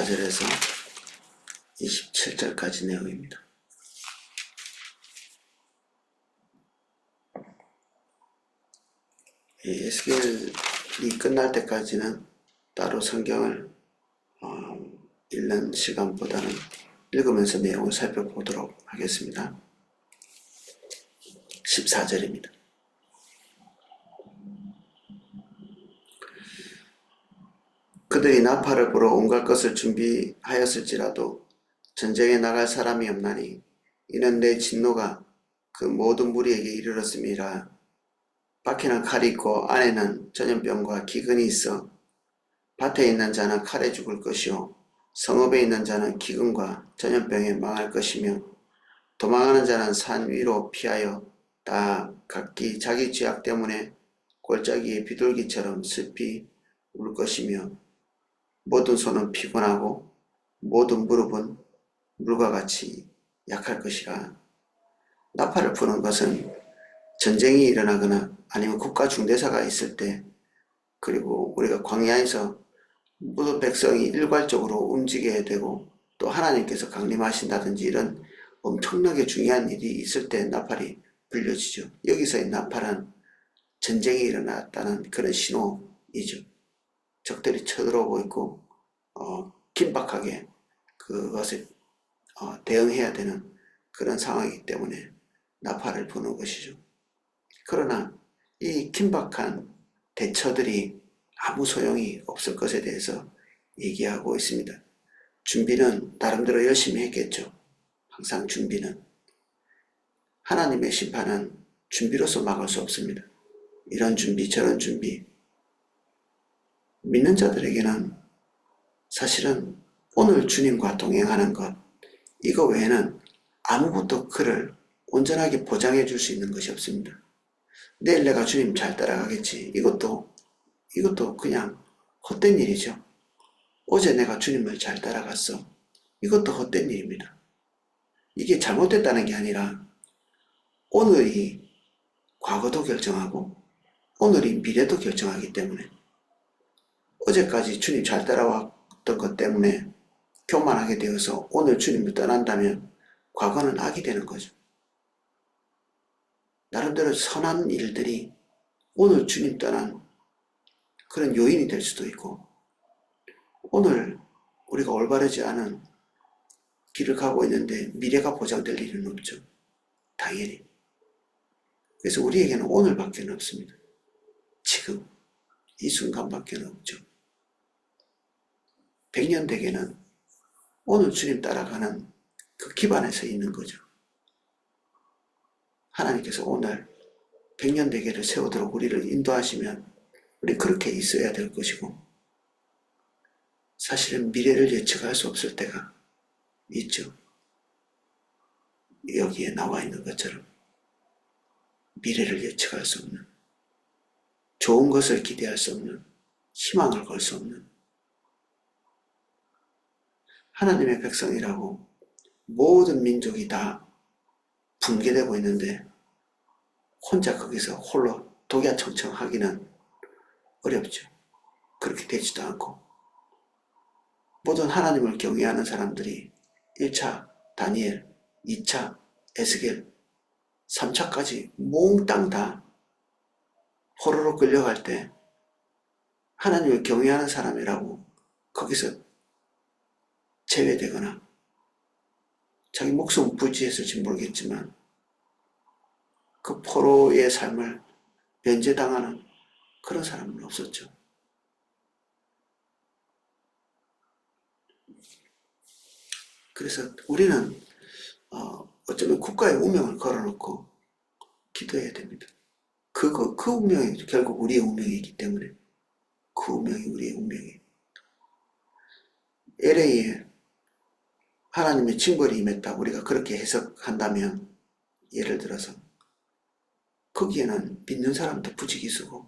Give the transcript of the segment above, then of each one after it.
14절에서 27절까지 내용입니다. 에스겔이 끝날 때까지는 따로 성경을 읽는 시간보다는 읽으면서 내용을 살펴보도록 하겠습니다. 14절입니다. 그들이 나팔을 불어 온갖 것을 준비하였을지라도 전쟁에 나갈 사람이 없나니 이는 내 진노가 그 모든 무리에게 이르렀음이라. 밖에는 칼이 있고 안에는 전염병과 기근이 있어 밭에 있는 자는 칼에 죽을 것이요 성읍에 있는 자는 기근과 전염병에 망할 것이며 도망하는 자는 산 위로 피하여 다 각기 자기 죄악 때문에 골짜기의 비둘기처럼 슬피 울 것이며 모든 손은 피곤하고 모든 무릎은 물과 같이 약할 것이라. 나팔을 부는 것은 전쟁이 일어나거나 아니면 국가 중대사가 있을 때, 그리고 우리가 광야에서 모든 백성이 일괄적으로 움직여야 되고 또 하나님께서 강림하신다든지 이런 엄청나게 중요한 일이 있을 때 나팔이 불려지죠. 여기서의 나팔은 전쟁이 일어났다는 그런 신호이죠. 적들이 쳐들어오고 있고 긴박하게 그것에 대응해야 되는 그런 상황이기 때문에 나팔을 부는 것이죠. 그러나 이 긴박한 대처들이 아무 소용이 없을 것에 대해서 얘기하고 있습니다. 준비는 나름대로 열심히 했겠죠. 항상 준비는. 하나님의 심판은 준비로서 막을 수 없습니다. 이런 준비 저런 준비. 믿는 자들에게는 사실은 오늘 주님과 동행하는 것, 이거 외에는 아무것도 그를 온전하게 보장해 줄 수 있는 것이 없습니다. 내일 내가 주님 잘 따라가겠지. 이것도 그냥 헛된 일이죠. 어제 내가 주님을 잘 따라갔어. 이것도 헛된 일입니다. 이게 잘못됐다는 게 아니라 오늘이 과거도 결정하고 오늘이 미래도 결정하기 때문에 어제까지 주님 잘 따라왔던 것 때문에 교만하게 되어서 오늘 주님을 떠난다면 과거는 악이 되는 거죠. 나름대로 선한 일들이 오늘 주님 떠난 그런 요인이 될 수도 있고, 오늘 우리가 올바르지 않은 길을 가고 있는데 미래가 보장될 일은 없죠. 당연히. 그래서 우리에게는 오늘밖에 없습니다. 지금 이 순간밖에 없죠. 100년 대계는 오늘 주님 따라가는 그 기반에서 있는 거죠. 하나님께서 오늘 100년 대계를 세우도록 우리를 인도하시면 우리 그렇게 있어야 될 것이고, 사실은 미래를 예측할 수 없을 때가 있죠. 여기에 나와 있는 것처럼 미래를 예측할 수 없는, 좋은 것을 기대할 수 없는, 희망을 걸 수 없는, 하나님의 백성이라고 모든 민족이 다 붕괴되고 있는데 혼자 거기서 홀로 독야청청하기는 어렵죠. 그렇게 되지도 않고, 모든 하나님을 경외하는 사람들이 1차 다니엘, 2차 에스겔, 3차까지 몽땅 다 포로로 끌려갈 때 하나님을 경외하는 사람이라고 거기서 제외되거나 자기 목숨 부지했을지 모르겠지만 그 포로의 삶을 면제당하는 그런 사람은 없었죠. 그래서 우리는 어쩌면 국가의 운명을 걸어놓고 기도해야 됩니다. 그 운명이 결국 우리의 운명이기 때문에 그 운명이 우리의 운명이에요. LA에 하나님의 징벌이 임했다 우리가 그렇게 해석한다면, 예를 들어서 거기에는 믿는 사람도 부지기수고,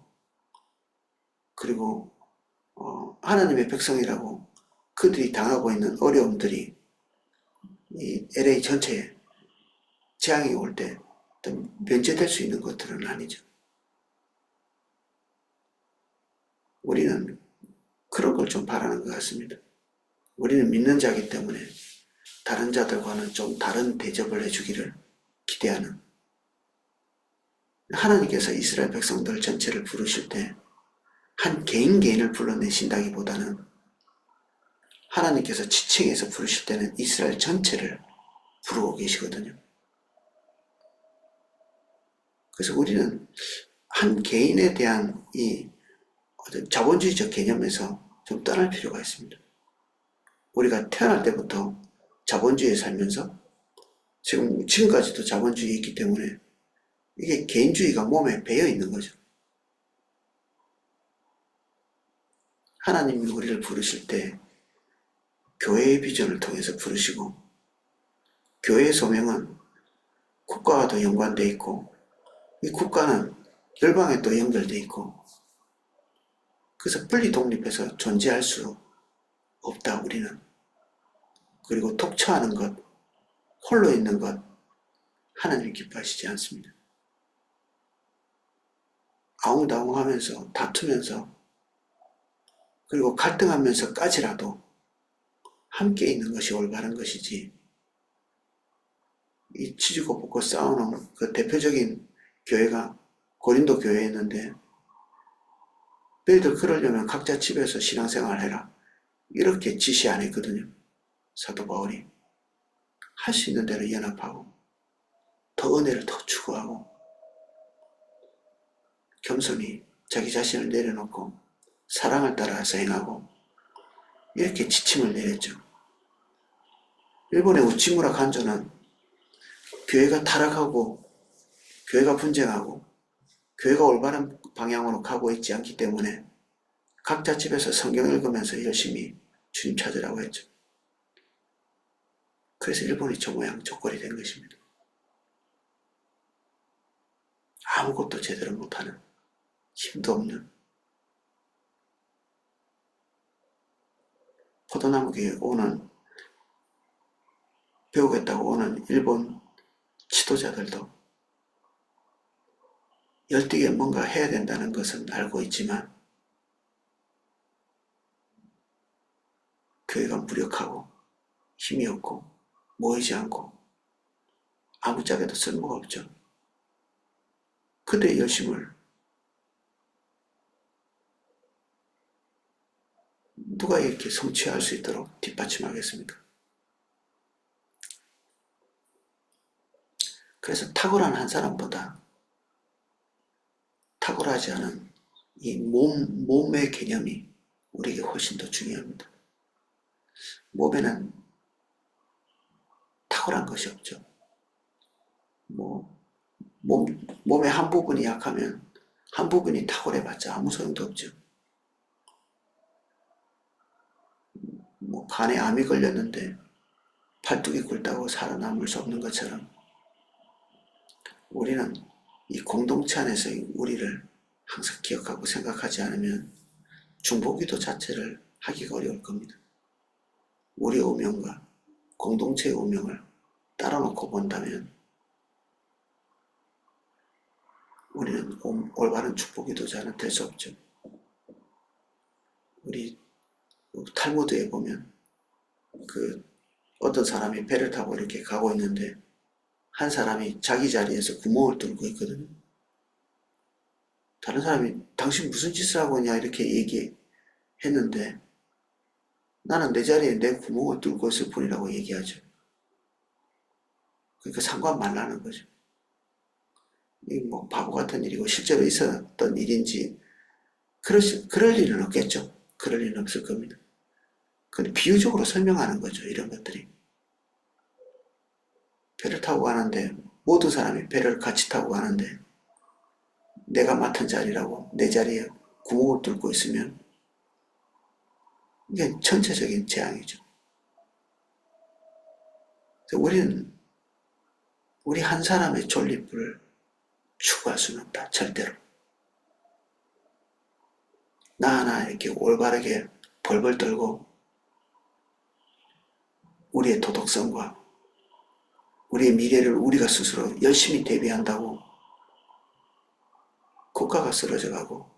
그리고 하나님의 백성이라고 그들이 당하고 있는 어려움들이 이 LA 전체에 재앙이 올 때 면제될 수 있는 것들은 아니죠. 우리는 그런 걸 좀 바라는 것 같습니다. 우리는 믿는 자이기 때문에 다른 자들과는 좀 다른 대접을 해주기를 기대하는, 하나님께서 이스라엘 백성들 전체를 부르실 때 한 개인 개인을 불러내신다기보다는 하나님께서 지칭해서 부르실 때는 이스라엘 전체를 부르고 계시거든요. 그래서 우리는 한 개인에 대한 이 자본주의적 개념에서 좀 떠날 필요가 있습니다. 우리가 태어날 때부터 자본주의에 살면서 지금까지도 자본주의에 있기 때문에 이게 개인주의가 몸에 배어 있는 거죠. 하나님이 우리를 부르실 때 교회의 비전을 통해서 부르시고, 교회의 소명은 국가와도 연관되어 있고, 이 국가는 열방에 또 연결되어 있고, 그래서 분리 독립해서 존재할 수 없다, 우리는. 그리고 독처하는 것, 홀로 있는 것, 하나님 기뻐하시지 않습니다. 아웅다웅하면서 다투면서 그리고 갈등하면서까지라도 함께 있는 것이 올바른 것이지, 이 치주고 붙고 싸우는 그 대표적인 교회가 고린도 교회였는데, 너희들 그러려면 각자 집에서 신앙생활 해라, 이렇게 지시 안 했거든요. 사도 바울이 할 수 있는 대로 연합하고 더 은혜를 더 추구하고 겸손히 자기 자신을 내려놓고 사랑을 따라서 행하고, 이렇게 지침을 내렸죠. 일본의 우치무라 간조는 교회가 타락하고 교회가 분쟁하고 교회가 올바른 방향으로 가고 있지 않기 때문에 각자 집에서 성경 읽으면서 열심히 주님 찾으라고 했죠. 그래서 일본이 저 모양 저 꼴이 된 것입니다. 아무것도 제대로 못하는, 힘도 없는 포도나무교에 오는, 배우겠다고 오는 일본 지도자들도 열띠게 뭔가 해야 된다는 것은 알고 있지만 교회가 무력하고 힘이 없고 모이지 않고 아무짝에도 쓸모가 없죠. 그들의 열심을 누가 이렇게 성취할 수 있도록 뒷받침하겠습니까? 그래서 탁월한 한 사람보다 탁월하지 않은 이 몸의 개념이 우리에게 훨씬 더 중요합니다. 몸에는 탁월한 것이 없죠. 몸의 한 부분이 약하면 한 부분이 탁월해봤자 아무 소용도 없죠. 간에 암이 걸렸는데 팔뚝이 굵다고 살아남을 수 없는 것처럼, 우리는 이 공동체 안에서의 우리를 항상 기억하고 생각하지 않으면 중보기도 자체를 하기가 어려울 겁니다. 우리의 운명과 공동체의 운명을 따로 놓고 본다면 우리는 올바른 축복기도자는 될 수 없죠. 우리 탈무드에 보면 어떤 사람이 배를 타고 이렇게 가고 있는데 한 사람이 자기 자리에서 구멍을 뚫고 있거든요. 다른 사람이 당신 무슨 짓을 하고 있냐 이렇게 얘기했는데, 나는 내 자리에 내 구멍을 뚫고 있을 뿐이라고 얘기하죠. 그러니까 상관 말라는 거죠. 이게 바보 같은 일이고 실제로 있었던 일인지 그럴 일은 없겠죠. 그럴 일은 없을 겁니다. 근데 비유적으로 설명하는 거죠. 이런 것들이. 배를 타고 가는데 모든 사람이 배를 같이 타고 가는데 내가 맡은 자리라고 내 자리에 구멍을 뚫고 있으면 이게 전체적인 재앙이죠. 우리 한 사람의 존립을 추구할 수는 없다. 절대로. 나 하나 이렇게 올바르게 벌벌 떨고 우리의 도덕성과 우리의 미래를 우리가 스스로 열심히 대비한다고 국가가 쓰러져가고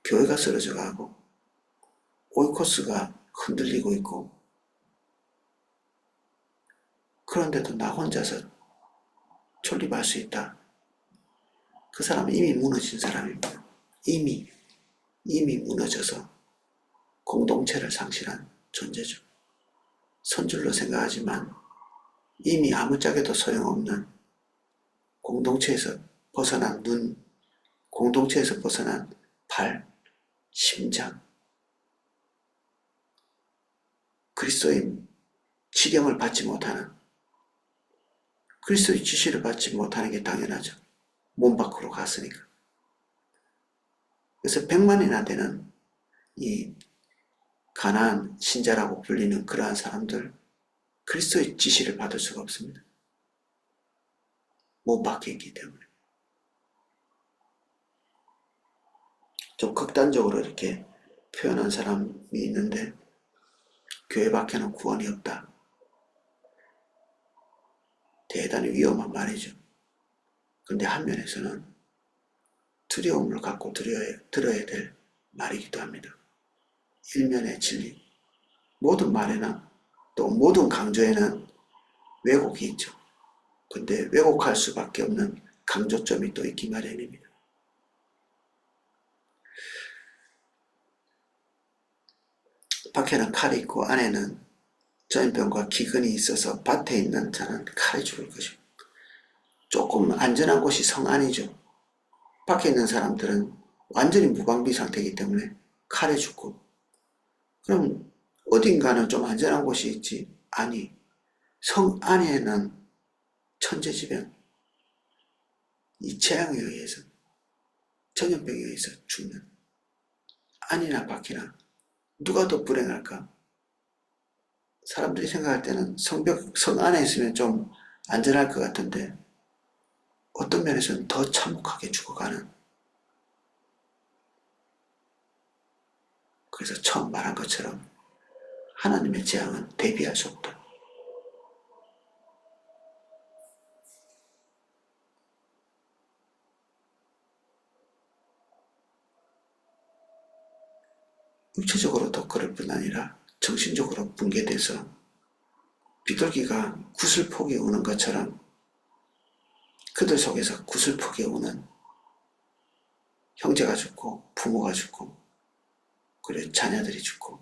교회가 쓰러져가고 오이코스가 흔들리고 있고 그런데도 나 혼자서 존립할 수 있다. 그 사람은 이미 무너진 사람입니다. 이미 무너져서 공동체를 상실한 존재죠. 선줄로 생각하지만 이미 아무짝에도 소용없는 공동체에서 벗어난 눈, 공동체에서 벗어난 발, 심장, 그리스도의 지령을 받지 못하는, 그리스도의 지시를 받지 못하는 게 당연하죠. 몸 밖으로 갔으니까. 그래서 100만이나 되는 이 가나안 신자라고 불리는 그러한 사람들, 그리스도의 지시를 받을 수가 없습니다. 못 받게 있기 때문에. 좀 극단적으로 이렇게 표현한 사람이 있는데, 교회 밖에는 구원이 없다. 대단히 위험한 말이죠. 근데 한면에서는 두려움을 갖고 들어야 될 말이기도 합니다. 일면의 진리. 모든 말에나 또 모든 강조에는 왜곡이 있죠. 근데 왜곡할 수밖에 없는 강조점이 또 있기 마련입니다. 밖에는 칼이 있고 안에는 전염병과 기근이 있어서 밭에 있는 자는 칼에 죽을 것이고, 조금 안전한 곳이 성 안이죠. 밖에 있는 사람들은 완전히 무방비 상태이기 때문에 칼에 죽고, 그럼 어딘가는 좀 안전한 곳이 있지. 아니, 성 안에는 천재지변, 이 재앙에 의해서, 전염병에 의해서 죽는, 안이나 밖이나 누가 더 불행할까? 사람들이 생각할 때는 성 안에 있으면 좀 안전할 것 같은데, 어떤 면에서는 더 참혹하게 죽어가는. 그래서 처음 말한 것처럼 하나님의 재앙은 대비할 수 없다. 육체적으로도 그럴 뿐 아니라 정신적으로 붕괴돼서 비둘기가 구슬폭이 오는 것처럼 그들 속에서 구슬폭이 오는, 형제가 죽고 부모가 죽고 그리고 자녀들이 죽고,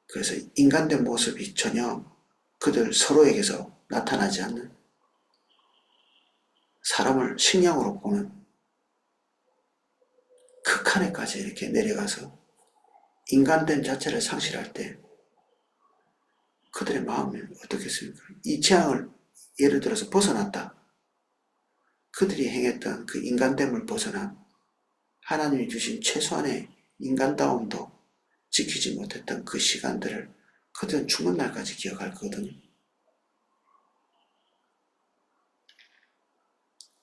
그래서 인간된 모습이 전혀 그들 서로에게서 나타나지 않는, 사람을 식량으로 보는 극한에까지 이렇게 내려가서 인간된 자체를 상실할 때 그들의 마음이 어떻겠습니까? 이 재앙을 예를 들어서 벗어났다. 그들이 행했던 그 인간됨을 벗어난, 하나님이 주신 최소한의 인간다움도 지키지 못했던 그 시간들을 그들은 죽는 날까지 기억할 거거든요.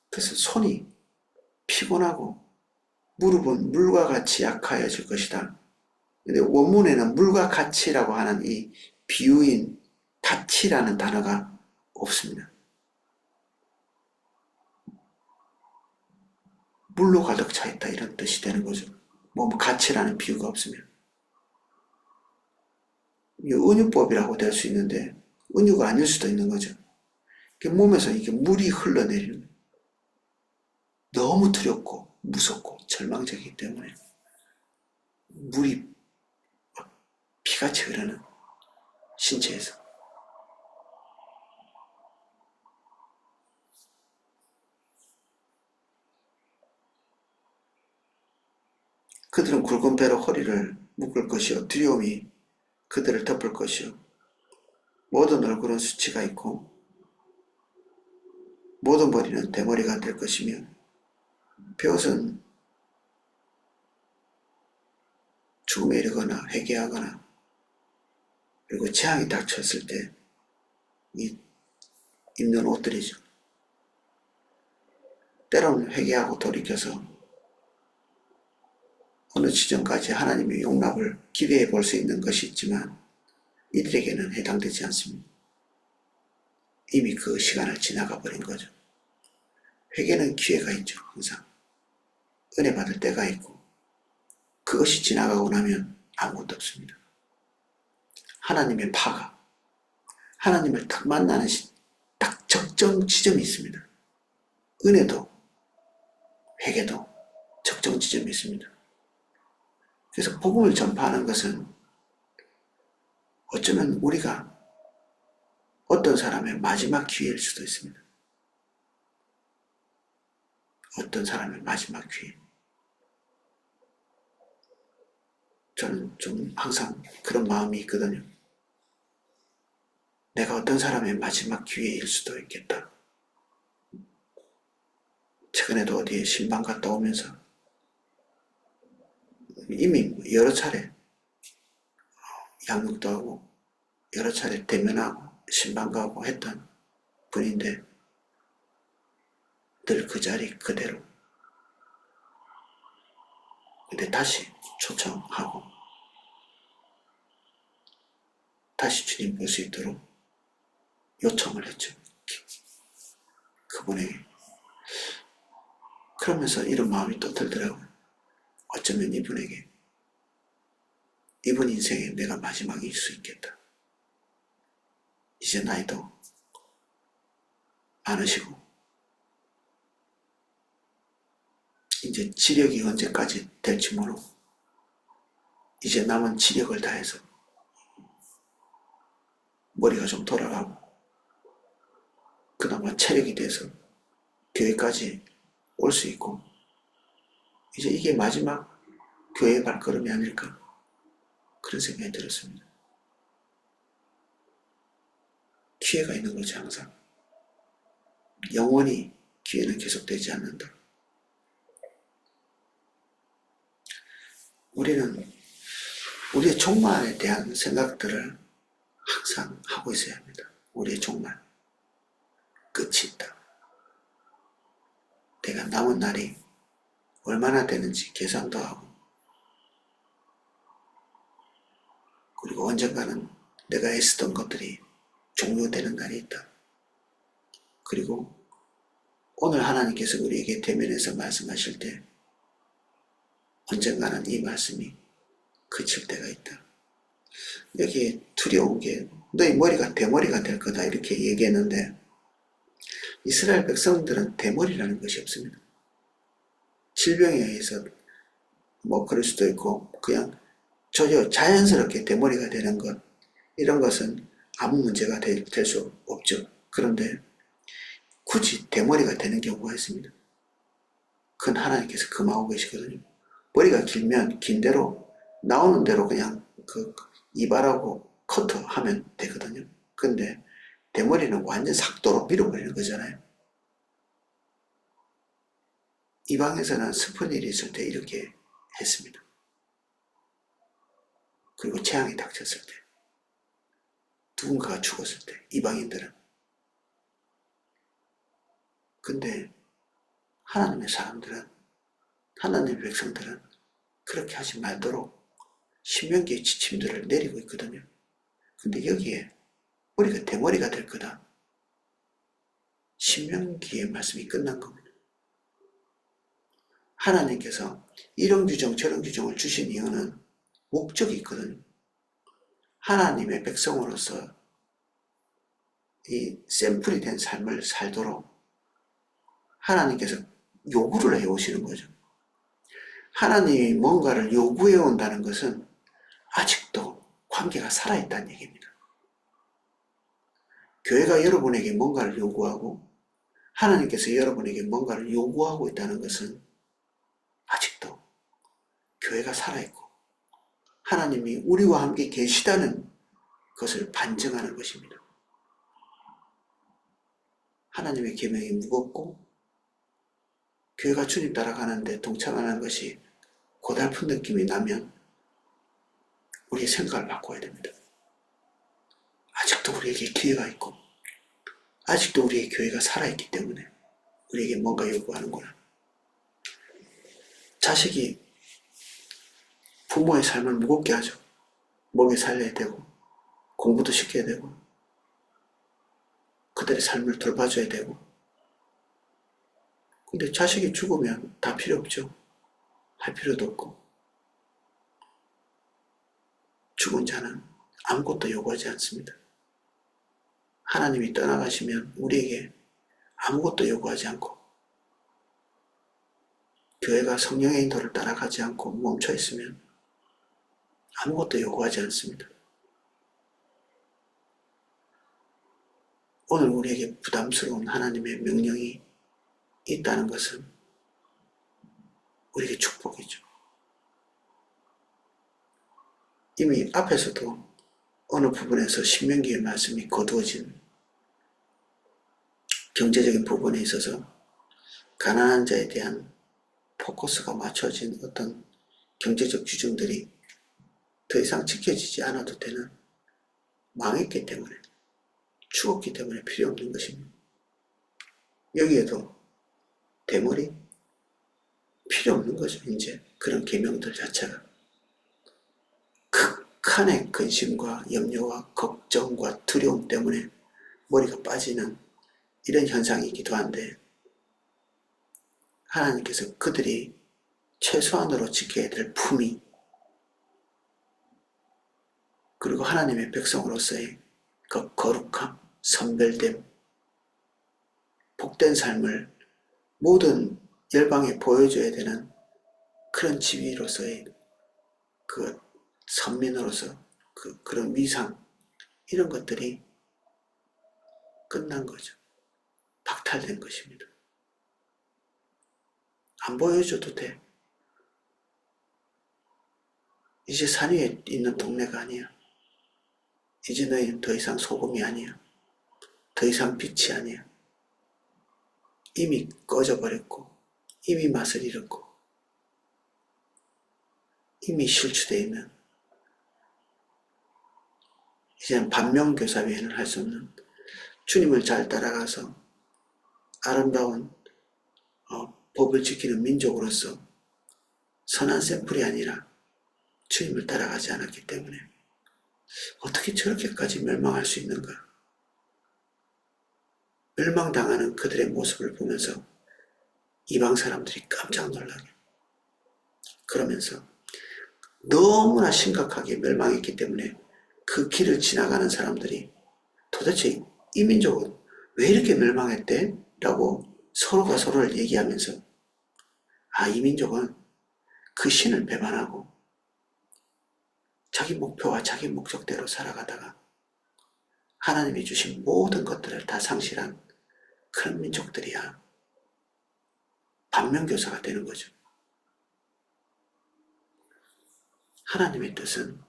그래서 손이 피곤하고 무릎은 물과 같이 약하여질 것이다. 근데 원문에는 물과 같이라고 하는 이 비유인 같이라는 단어가 없습니다. 물로 가득 차 있다 이런 뜻이 되는 거죠. 뭐 같이라는 비유가 없으면. 이게 은유법이라고 될 수 있는데 은유가 아닐 수도 있는 거죠. 몸에서 이게 물이 흘러내리는 거예요. 너무 두렵고 무섭고 절망적이기 때문에 물이 피같이 흐르는 신체에서. 그들은 굵은 배로 허리를 묶을 것이요, 두려움이 그들을 덮을 것이요, 모든 얼굴은 수치가 있고 모든 머리는 대머리가 될 것이며, 벼옷은 죽음에 이르거나 회개하거나, 그리고 재앙이 닥쳤을 때 이 입는 옷들이죠. 때로는 회개하고 돌이켜서 어느 지점까지 하나님의 용납을 기대해 볼 수 있는 것이 있지만 이들에게는 해당되지 않습니다. 이미 그 시간을 지나가 버린 거죠. 회개는 기회가 있죠. 항상 은혜 받을 때가 있고, 그것이 지나가고 나면 아무것도 없습니다. 하나님의 파가 하나님을 딱 만나는 딱 적정 지점이 있습니다. 은혜도 회개도 적정 지점이 있습니다. 그래서 복음을 전파하는 것은 어쩌면 우리가 어떤 사람의 마지막 기회일 수도 있습니다. 어떤 사람의 마지막 기회. 저는 좀 항상 그런 마음이 있거든요. 내가 어떤 사람의 마지막 기회일 수도 있겠다. 최근에도 어디에 신방 갔다 오면서 이미 여러 차례 양육도 하고 여러 차례 대면하고 신방 가고 했던 분인데 늘 그 자리 그대로. 근데 다시 초청하고 다시 주님 볼 수 있도록 요청을 했죠. 그분에게. 그러면서 이런 마음이 또 들더라고요. 어쩌면 이분에게 이분 인생에 내가 마지막일 수 있겠다. 이제 나이도 많으시고 이제 지력이 언제까지 될지 모르고 이제 남은 지력을 다해서 머리가 좀 돌아가고 그나마 체력이 돼서 교회까지 올 수 있고 이제 이게 마지막 교회 발걸음이 아닐까 그런 생각이 들었습니다. 기회가 있는 거지 항상. 영원히 기회는 계속되지 않는다. 우리는 우리의 종말에 대한 생각들을 항상 하고 있어야 합니다. 우리의 종말. 끝이 있다. 내가 남은 날이 얼마나 되는지 계산도 하고 그리고 언젠가는 내가 애쓰던 것들이 종료되는 날이 있다. 그리고 오늘 하나님께서 우리에게 대면해서 말씀하실 때 언젠가는 이 말씀이 그칠 때가 있다. 여기에 두려운 게 너희 머리가 대머리가 될 거다 이렇게 얘기했는데 이스라엘 백성들은 대머리라는 것이 없습니다. 질병에 의해서 뭐 그럴 수도 있고 그냥 전혀 자연스럽게 대머리가 되는 것 이런 것은 아무 문제가 될 수 없죠. 그런데 굳이 대머리가 되는 경우가 있습니다. 그건 하나님께서 금하고 계시거든요. 머리가 길면 긴 대로 나오는 대로 그냥 그 이발하고 커트하면 되거든요. 근데 대머리는 완전 삭도로 밀어버리는 거잖아요. 이방에서는 슬픈 일이 있을 때 이렇게 했습니다. 그리고 재앙이 닥쳤을 때, 누군가가 죽었을 때, 이방인들은. 근데 하나님의 사람들은, 하나님의 백성들은 그렇게 하지 말도록 신명기의 지침들을 내리고 있거든요. 근데 여기에 우리가 대머리가 될 거다. 신명기의 말씀이 끝난 겁니다. 하나님께서 이런 규정 저런 규정을 주신 이유는 목적이 있거든요. 하나님의 백성으로서 이 샘플이 된 삶을 살도록 하나님께서 요구를 해오시는 거죠. 하나님이 뭔가를 요구해 온다는 것은 아직도 관계가 살아있다는 얘기입니다. 교회가 여러분에게 뭔가를 요구하고 하나님께서 여러분에게 뭔가를 요구하고 있다는 것은 아직도 교회가 살아있고 하나님이 우리와 함께 계시다는 것을 반증하는 것입니다. 하나님의 계명이 무겁고 교회가 주님 따라가는데 동참하는 것이 고달픈 느낌이 나면 우리의 생각을 바꿔야 됩니다. 아직도 우리에게 기회가 있고 아직도 우리의 교회가 살아있기 때문에 우리에게 뭔가 요구하는구나. 자식이 부모의 삶을 무겁게 하죠. 먹여 살려야 되고 공부도 시켜야 되고 그들의 삶을 돌봐줘야 되고. 근데 자식이 죽으면 다 필요 없죠. 할 필요도 없고 죽은 자는 아무것도 요구하지 않습니다. 하나님이 떠나가시면 우리에게 아무것도 요구하지 않고 교회가 성령의 인도를 따라가지 않고 멈춰 있으면 아무것도 요구하지 않습니다. 오늘 우리에게 부담스러운 하나님의 명령이 있다는 것은 우리에게 축복이죠. 이미 앞에서도 어느 부분에서 신명기의 말씀이 거두어진 경제적인 부분에 있어서 가난한 자에 대한 포커스가 맞춰진 어떤 경제적 규정들이 더 이상 지켜지지 않아도 되는, 망했기 때문에, 죽었기 때문에 필요 없는 것입니다. 여기에도 대머리 필요 없는 거죠. 이제 그런 계명들 자체가 극한의 근심과 염려와 걱정과 두려움 때문에 머리가 빠지는 이런 현상이기도 한데, 하나님께서 그들이 최소한으로 지켜야 될 품위, 그리고 하나님의 백성으로서의 그 거룩함, 선별됨, 복된 삶을 모든 열방에 보여줘야 되는 그런 지위로서의 그 선민으로서 그런 위상, 이런 것들이 끝난 거죠. 박탈된 것입니다. 안 보여줘도 돼. 이제 산 위에 있는 동네가 아니야. 이제 너희는 더 이상 소금이 아니야. 더 이상 빛이 아니야. 이미 꺼져버렸고, 이미 맛을 잃었고, 이미 실추되어 있는, 이제는 반면교사 외에는 할 수 없는, 주님을 잘 따라가서 아름다운 법을 지키는 민족으로서 선한 샘플이 아니라 주님을 따라가지 않았기 때문에 어떻게 저렇게까지 멸망할 수 있는가? 멸망당하는 그들의 모습을 보면서 이방 사람들이 깜짝 놀라게, 그러면서 너무나 심각하게 멸망했기 때문에 그 길을 지나가는 사람들이 도대체 이 민족은 왜 이렇게 멸망했대? 라고 서로가 서로를 얘기하면서, 이 민족은 그 신을 배반하고 자기 목표와 자기 목적대로 살아가다가 하나님이 주신 모든 것들을 다 상실한 그런 민족들이야. 반면교사가 되는 거죠. 하나님의 뜻은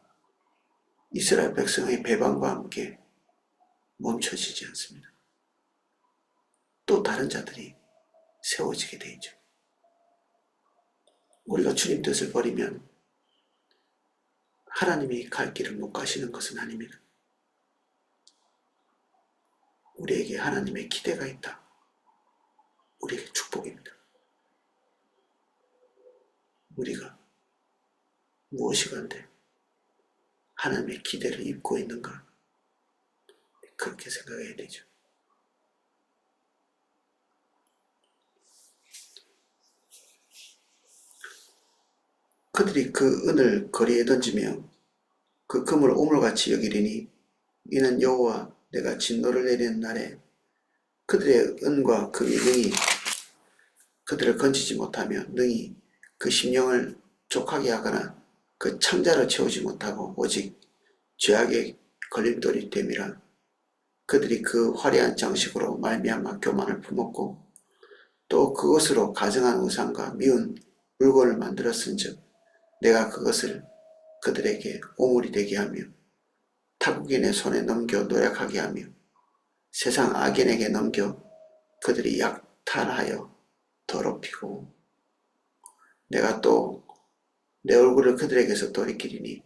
이스라엘 백성의 배반과 함께 멈춰지지 않습니다. 또 다른 자들이 세워지게 돼 있죠. 우리가 주님 뜻을 버리면 하나님이 갈 길을 못 가시는 것은 아닙니다. 우리에게 하나님의 기대가 있다. 우리에게 축복입니다. 우리가 무엇이건데 하나님의 기대를 입고 있는가? 그렇게 생각해야 되죠. 그들이 그 은을 거리에 던지며 그 금을 오물같이 여기리니 이는 여호와 내가 진노를 내리는 날에 그들의 은과 금이 능히 그들을 건지지 못하며 능히 그 심령을 족하게 하거나 그 창자를 채우지 못하고 오직 죄악의 걸림돌이 됨이라. 그들이 그 화려한 장식으로 말미암아 교만을 품었고 또 그것으로 가증한 우상과 미운 물건을 만들었은즉 내가 그것을 그들에게 오물이 되게 하며 타국인의 손에 넘겨 노약하게 하며 세상 악인에게 넘겨 그들이 약탈하여 더럽히고 내가 또 내 얼굴을 그들에게서 돌이키리니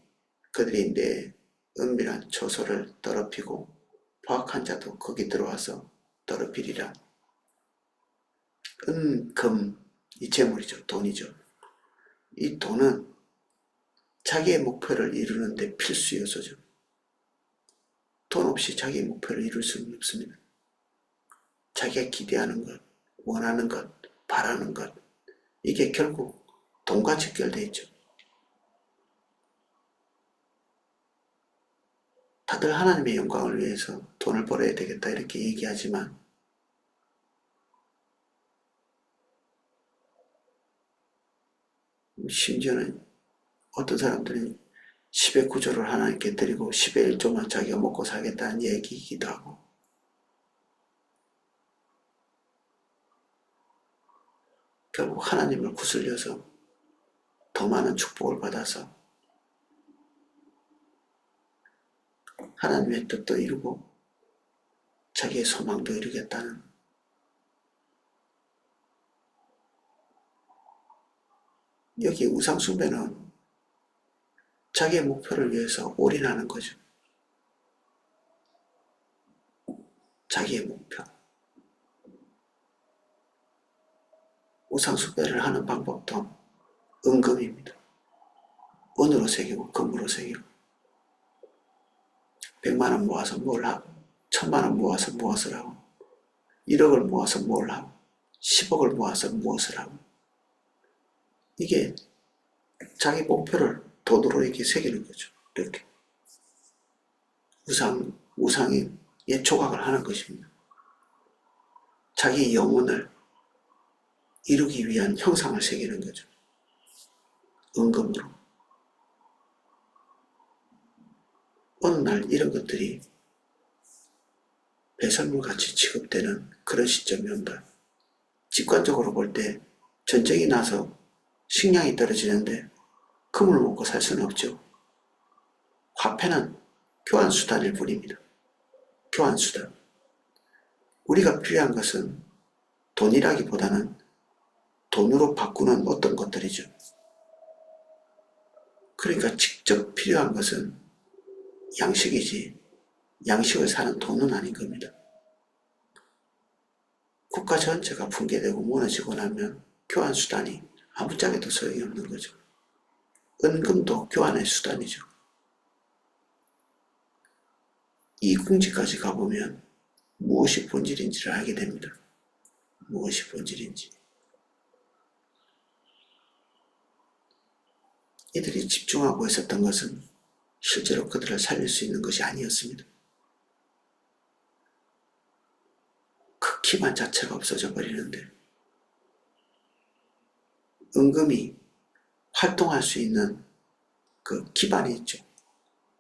그들이 내 은밀한 초소를 더럽히고 포악한 자도 거기 들어와서 더럽히리라. 은, 금, 이 재물이죠. 돈이죠. 이 돈은 자기의 목표를 이루는 데 필수 요소죠. 돈 없이 자기의 목표를 이룰 수는 없습니다. 자기가 기대하는 것, 원하는 것, 바라는 것, 이게 결국 돈과 직결되어 있죠. 다들 하나님의 영광을 위해서 돈을 벌어야 되겠다 이렇게 얘기하지만 심지어는 어떤 사람들은 10의 9조를 하나님께 드리고 10의 1조만 자기가 먹고 살겠다는 얘기이기도 하고, 결국 하나님을 구슬려서 더 많은 축복을 받아서 하나님의 뜻도 이루고 자기의 소망도 이루겠다는, 여기 우상숭배는 자기의 목표를 위해서 올인하는 거죠. 자기의 목표. 우상숭배를 하는 방법도 은금입니다. 은으로 새기고 금으로 새기고 100만원 모아서 뭘 하고 1000만원 모아서 무엇을 하고 1억을 모아서 뭘 하고 10억을 모아서 무엇을 하고, 이게 자기 목표를 돈으로 이렇게 새기는 거죠. 이렇게 우상의 조각을 하는 것입니다. 자기 영혼을 이루기 위한 형상을 새기는 거죠. 은금으로. 어느 날 이런 것들이 배설물같이 취급되는 그런 시점이 온다. 직관적으로 볼 때 전쟁이 나서 식량이 떨어지는데 금을 먹고 살 수는 없죠. 화폐는 교환수단일 뿐입니다. 교환수단. 우리가 필요한 것은 돈이라기보다는 돈으로 바꾸는 어떤 것들이죠. 그러니까 직접 필요한 것은 양식이지 양식을 사는 돈은 아닌 겁니다. 국가 전체가 붕괴되고 무너지고 나면 교환수단이 아무짝에도 소용이 없는 거죠. 은금도 교환의 수단이죠. 이 궁지까지 가보면 무엇이 본질인지를 알게 됩니다. 무엇이 본질인지. 이들이 집중하고 있었던 것은 실제로 그들을 살릴 수 있는 것이 아니었습니다. 그 기반 자체가 없어져 버리는데, 은금이 활동할 수 있는 그 기반이 있죠.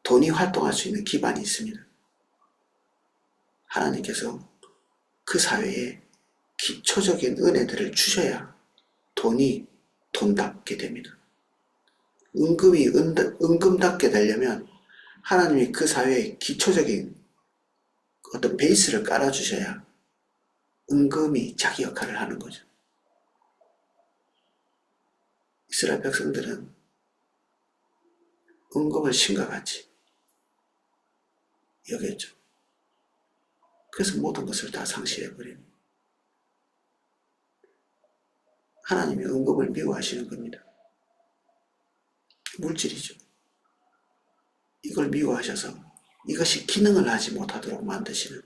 돈이 활동할 수 있는 기반이 있습니다. 하나님께서 그 사회에 기초적인 은혜들을 주셔야 돈이 돈답게 됩니다. 은금이 은금답게 되려면 하나님이 그 사회에 기초적인 어떤 베이스를 깔아주셔야 은금이 자기 역할을 하는 거죠. 이스라엘 백성들은 은금을 신과 같이 여겼죠. 그래서 모든 것을 다 상실해버립니다. 하나님이 은금을 미워하시는 겁니다. 물질이죠. 이걸 미워하셔서 이것이 기능을 하지 못하도록 만드시는,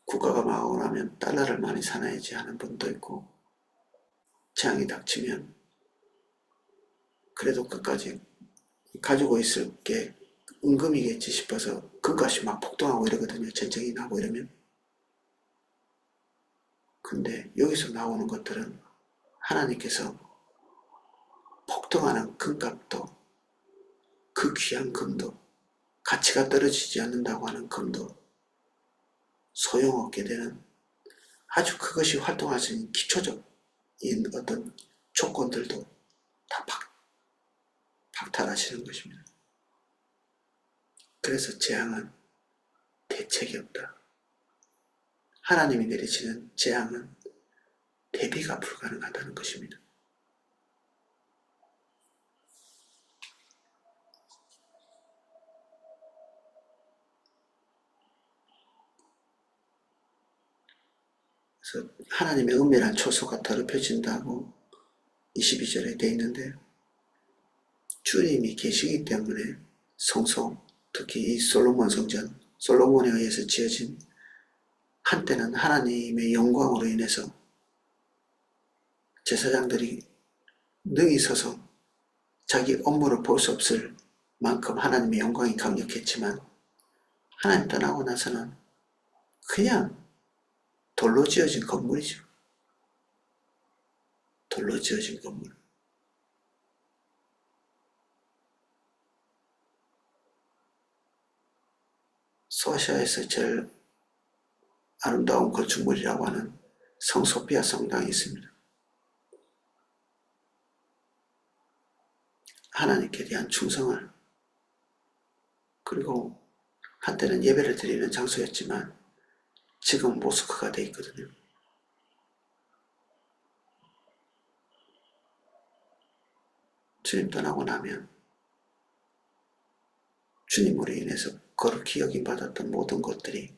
국가가 망하고 나면 달러를 많이 사놔야지 하는 분도 있고, 재앙이 닥치면 그래도 끝까지 가지고 있을 게 은금이겠지 싶어서 금값이 막 폭등하고 이러거든요. 전쟁이 나고 이러면. 근데 여기서 나오는 것들은 하나님께서 폭등하는 금값도, 그 귀한 금도, 가치가 떨어지지 않는다고 하는 금도 소용없게 되는, 아주 그것이 활동할 수 있는 기초적인 어떤 조건들도 다 박탈하시는 것입니다. 그래서 재앙은 대책이 없다. 하나님이 내리시는 재앙은 대비가 불가능하다는 것입니다. 그래서 하나님의 은밀한 초소가 더럽혀진다고 22절에 되어 있는데, 주님이 계시기 때문에 성소, 특히 이 솔로몬 성전, 솔로몬에 의해서 지어진, 한때는 하나님의 영광으로 인해서 제사장들이 능히 서서 자기 업무를 볼 수 없을 만큼 하나님의 영광이 강력했지만 하나님 떠나고 나서는 그냥 돌로 지어진 건물이죠. 돌로 지어진 건물. 소아시아에서 제일 아름다운 건축물이라고 하는 성소피아 성당이 있습니다. 하나님께 대한 충성을, 그리고 한때는 예배를 드리는 장소였지만 지금 모스크가 돼 있거든요. 주님 떠나고 나면 주님으로 인해서 거룩히 여김받았던 모든 것들이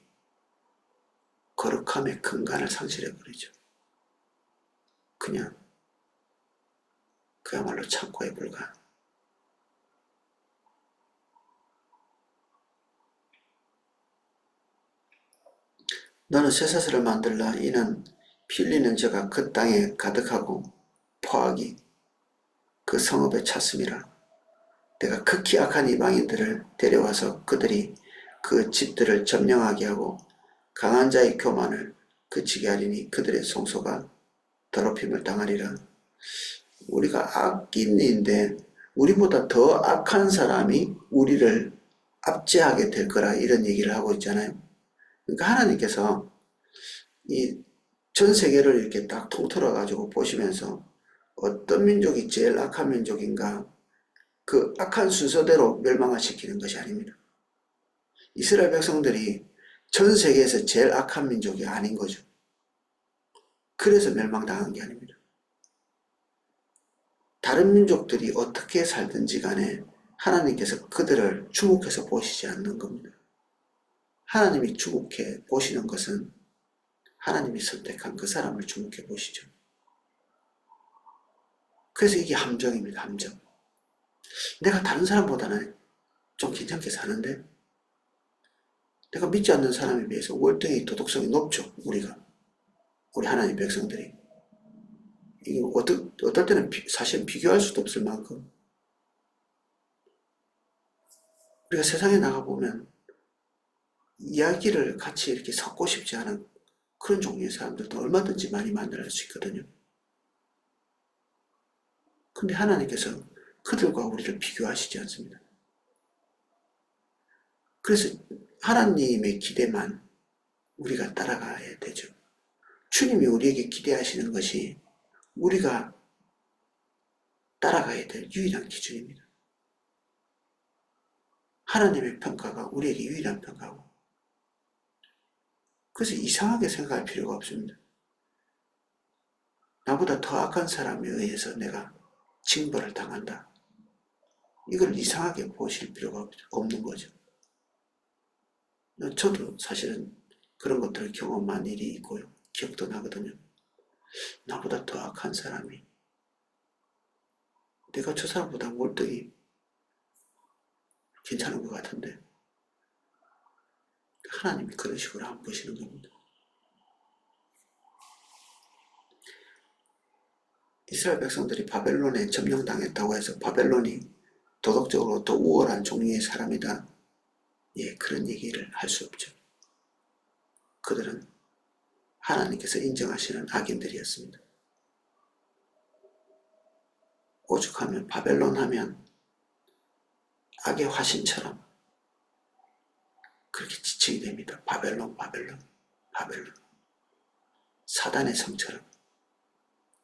거룩함의 근간을 상실해버리죠. 그냥 그야말로 창고에 불과한. 너는 쇠사슬을 만들라. 이는 피 흘리는 자가 그 땅에 가득하고 포악이 그 성읍에 찼음이라. 내가 극히 악한 이방인들을 데려와서 그들이 그 집들을 점령하게 하고 강한 자의 교만을 그치게 하리니 그들의 성소가 더럽힘을 당하리라. 우리가 악인인데 우리보다 더 악한 사람이 우리를 압제하게 될 거라, 이런 얘기를 하고 있잖아요. 그러니까 하나님께서 이 전 세계를 이렇게 딱 통틀어 가지고 보시면서 어떤 민족이 제일 악한 민족인가, 그 악한 순서대로 멸망을 시키는 것이 아닙니다. 이스라엘 백성들이 전 세계에서 제일 악한 민족이 아닌 거죠. 그래서 멸망당한 게 아닙니다. 다른 민족들이 어떻게 살든지 간에 하나님께서 그들을 주목해서 보시지 않는 겁니다. 하나님이 주목해 보시는 것은 하나님이 선택한 그 사람을 주목해 보시죠. 그래서 이게 함정입니다. 함정. 내가 다른 사람보다는 좀 괜찮게 사는데 내가 믿지 않는 사람에 비해서 월등히 도덕성이 높죠. 우리 하나님 백성들이. 이게 어떨 때는 사실은 비교할 수도 없을 만큼, 우리가 세상에 나가보면 이야기를 같이 이렇게 섞고 싶지 않은 그런 종류의 사람들도 얼마든지 많이 만날 수 있거든요. 근데 하나님께서 그들과 우리를 비교하시지 않습니다. 그래서 하나님의 기대만 우리가 따라가야 되죠. 주님이 우리에게 기대하시는 것이 우리가 따라가야 될 유일한 기준입니다. 하나님의 평가가 우리에게 유일한 평가고, 그래서 이상하게 생각할 필요가 없습니다. 나보다 더 악한 사람에 의해서 내가 징벌을 당한다. 이걸 이상하게 보실 필요가 없는 거죠. 저도 사실은 그런 것들을 경험한 일이 있고요. 기억도 나거든요. 나보다 더 악한 사람이, 내가 저 사람보다 월등히 괜찮은 것 같은데 하나님이 그런 식으로 안 보시는 겁니다. 이스라엘 백성들이 바벨론에 점령당했다고 해서 바벨론이 도덕적으로 더 우월한 종류의 사람이다, 예, 그런 얘기를 할 수 없죠. 그들은 하나님께서 인정하시는 악인들이었습니다. 오죽하면 바벨론 하면 악의 화신처럼 그렇게 지칭이 됩니다. 바벨론, 바벨론, 바벨론. 사단의 성처럼,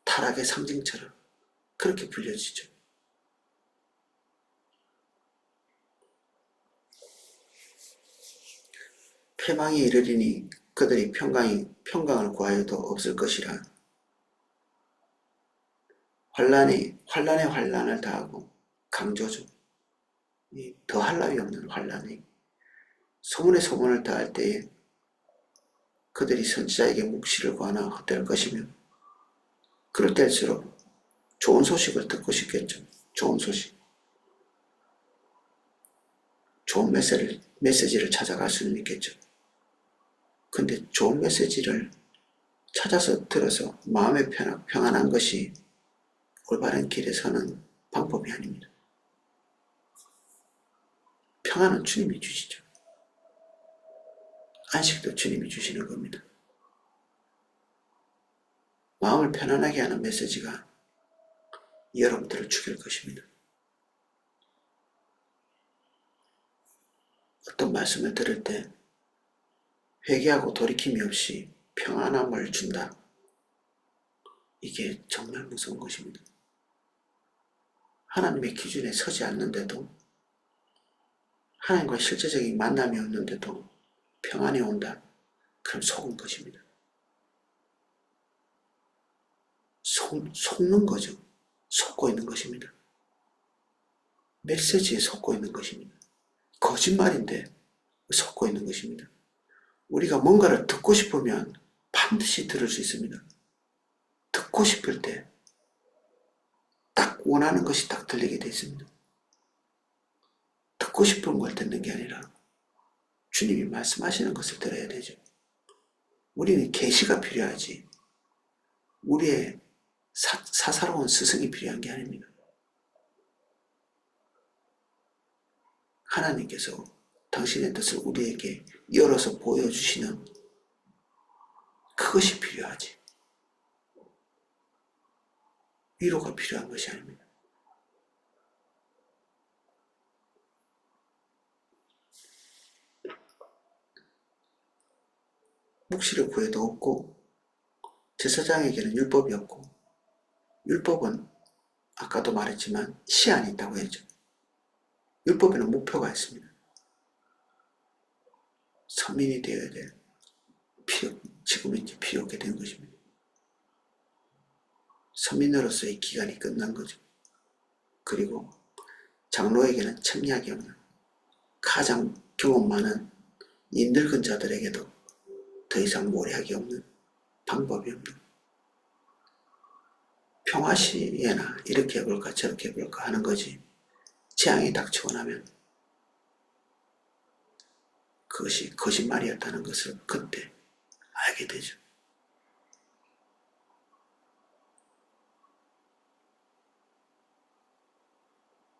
타락의 상징처럼 그렇게 불려지죠. 패망이 이르리니 그들이 평강을 구하여도 없을 것이라. 환난에 환난을 다하고, 강조죠. 더할 나위 없는 환난이 소문에 소문을 다할 때에 그들이 선지자에게 묵시를 구하나 헛될 것이며, 그럴 때일수록 좋은 소식을 듣고 싶겠죠. 좋은 소식, 좋은 메시지를 찾아갈 수는 있겠죠. 근데 좋은 메시지를 찾아서 들어서 마음의 평안한 것이 올바른 길에 서는 방법이 아닙니다. 평안은 주님이 주시죠. 안식도 주님이 주시는 겁니다. 마음을 편안하게 하는 메시지가 여러분들을 죽일 것입니다. 어떤 말씀을 들을 때 회개하고 돌이킴이 없이 평안함을 준다. 이게 정말 무서운 것입니다. 하나님의 기준에 서지 않는데도, 하나님과 실제적인 만남이 없는데도 평안이 온다. 그럼 속은 것입니다. 속는 거죠. 속고 있는 것입니다. 메시지에 속고 있는 것입니다. 거짓말인데 속고 있는 것입니다. 우리가 뭔가를 듣고 싶으면 반드시 들을 수 있습니다. 듣고 싶을 때 딱 원하는 것이 딱 들리게 되어 있습니다. 듣고 싶은 걸 듣는 게 아니라 주님이 말씀하시는 것을 들어야 되죠. 우리는 계시가 필요하지 우리의 사사로운 스승이 필요한 게 아닙니다. 하나님께서 당신의 뜻을 우리에게 열어서 보여주시는 그것이 필요하지 위로가 필요한 것이 아닙니다. 묵시를 구해도 없고 제사장에게는 율법이 없고 율법은 아까도 말했지만 시한이 있다고 했죠. 율법에는 목표가 있습니다. 선민이 되어야 될 지금 이제 필요 없게 된 것입니다. 선민으로서의 기간이 끝난 거죠. 그리고 장로에게는 청약이 없는 가장 경험 많은 이 늙은 자들에게도 더 이상 모략이 없는 방법이 없는 평화시에나 이렇게 해볼까 저렇게 해볼까 하는 거지 재앙이 닥치고 나면 그것이 거짓말이었다는 것을 그때 알게 되죠.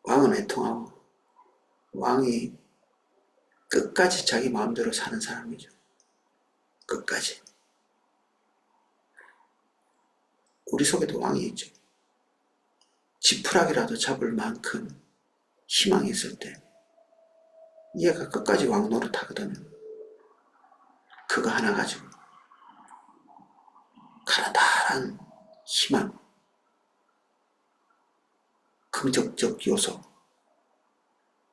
왕은 애통하고 왕이 끝까지 자기 마음대로 사는 사람이죠. 끝까지. 우리 속에도 왕이 있죠. 지푸라기라도 잡을 만큼 희망이 있을 때 얘가 끝까지 왕 노릇하거든요. 그거 하나 가지고 가나다란 희망, 긍정적 요소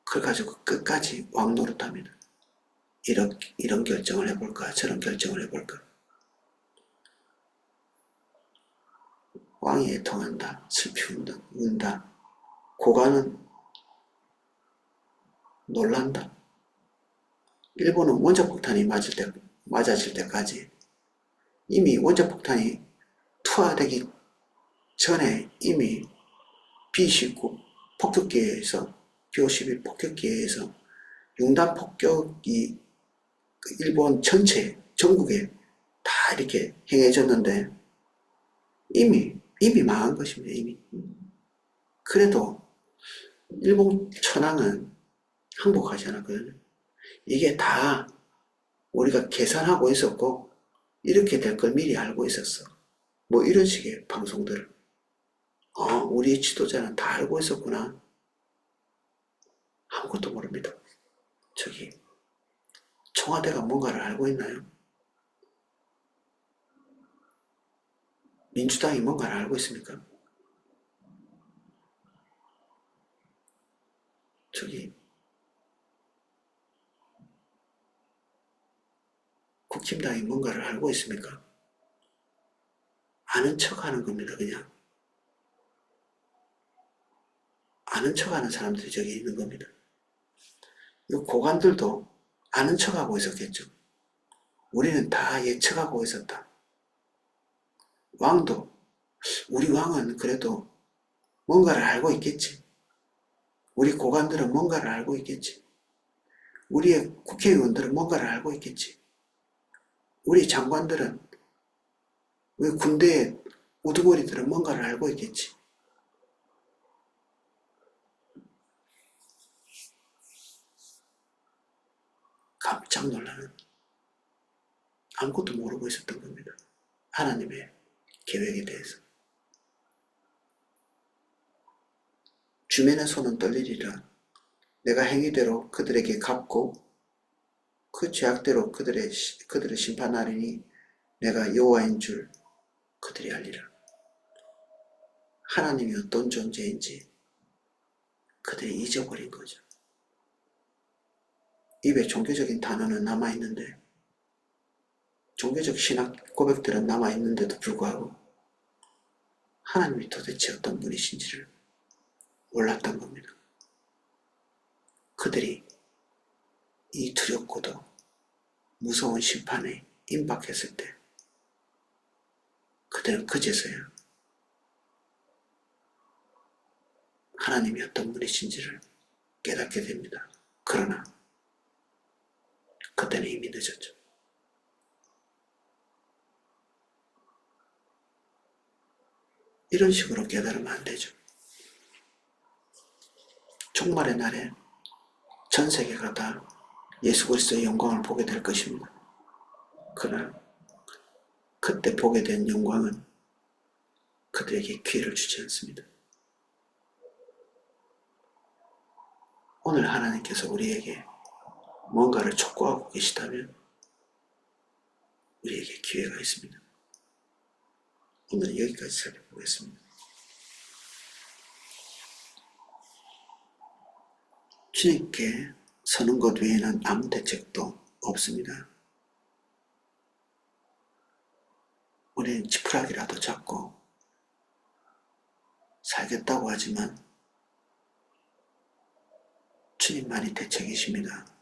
그걸 가지고 끝까지 왕 노릇합니다. 이런 결정을 해볼까 저런 결정을 해볼까. 왕이 애통한다, 슬피 운다, 고관은 놀란다. 일본은 원자폭탄이 맞아질 때까지 이미 원자폭탄이 투하되기 전에 이미 B-19 폭격기에서 B-52 폭격기에서 융단 폭격이 일본 전체 전국에 다 이렇게 행해졌는데 이미 망한 것입니다. 이미. 그래도 일본 천황은 항복하지 않았거든요. 이게 다 우리가 계산하고 있었고 이렇게 될 걸 미리 알고 있었어. 뭐 이런 식의 방송들을 우리 지도자는 다 알고 있었구나. 아무것도 모릅니다. 저기 청와대가 뭔가를 알고 있나요? 민주당이 뭔가를 알고 있습니까? 저기 국힘당이 뭔가를 알고 있습니까? 아는 척 하는 겁니다. 그냥 아는 척 하는 사람들이 저기 있는 겁니다. 이 고관들도 아는 척 하고 있었겠죠. 우리는 다 예측하고 있었다. 왕도 우리 왕은 그래도 뭔가를 알고 있겠지. 우리 고관들은 뭔가를 알고 있겠지. 우리의 국회의원들은 뭔가를 알고 있겠지. 우리 장관들은 우리 군대의 우두머리들은 뭔가를 알고 있겠지. 깜짝 놀라는, 아무것도 모르고 있었던 겁니다. 하나님의 계획에 대해서. 주민의 손은 떨리리라. 내가 행위대로 그들에게 갚고 그 죄악대로 그들을 심판하리니 내가 여호와인 줄 그들이 알리라. 하나님이 어떤 존재인지 그들이 잊어버린 거죠. 입에 종교적인 단어는 남아있는데, 종교적 신학 고백들은 남아있는데도 불구하고 하나님이 도대체 어떤 분이신지를 몰랐던 겁니다. 그들이 이 두렵고도 무서운 심판에 임박했을 때 그들은 그제서야 하나님이 어떤 분이신지를 깨닫게 됩니다. 그러나 그때는 이미 늦었죠. 이런 식으로 깨달으면 안 되죠. 종말의 날에 전 세계가 다 예수 그리스도의 영광을 보게 될 것입니다. 그러나 그때 보게 된 영광은 그들에게 기회를 주지 않습니다. 오늘 하나님께서 우리에게 뭔가를 촉구하고 계시다면 우리에게 기회가 있습니다. 오늘 여기까지 살펴보겠습니다. 주님께 서는 것 외에는 아무 대책도 없습니다. 우리는 지푸라기라도 잡고 살겠다고 하지만 주님만이 대책이십니다.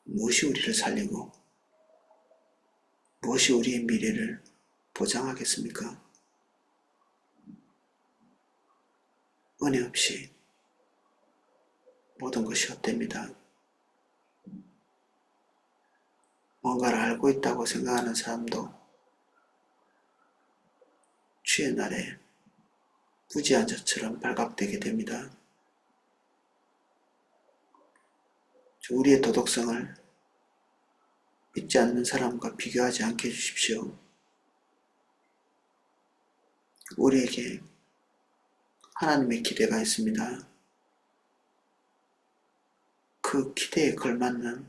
무엇이 우리를 살리고 무엇이 우리의 미래를 보장하겠습니까? 은혜 없이 모든 것이 헛됩니다. 뭔가를 알고 있다고 생각하는 사람도 주의 날에 부지한 자처럼 발각되게 됩니다. 우리의 도덕성을 믿지 않는 사람과 비교하지 않게 해주십시오. 우리에게 하나님의 기대가 있습니다. 그 기대에 걸맞는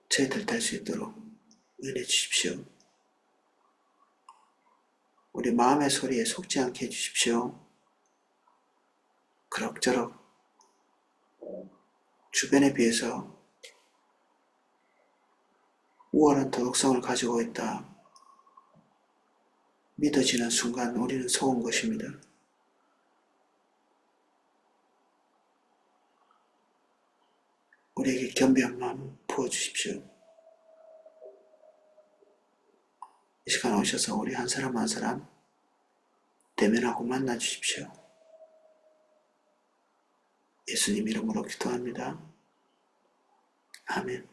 저희들 될 수 있도록 은혜 주십시오. 우리 마음의 소리에 속지 않게 해주십시오. 그럭저럭 주변에 비해서 우월한 도덕성을 가지고 있다 믿어지는 순간 우리는 속은 것입니다. 우리에게 겸비한 마음 부어주십시오. 이 시간 오셔서 우리 한 사람 한 사람 대면하고 만나주십시오. 예수님 이름으로 기도합니다. 아멘.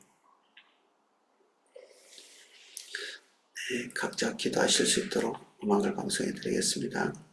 네, 각자 기도하실 수 있도록 음악을 방송해 드리겠습니다.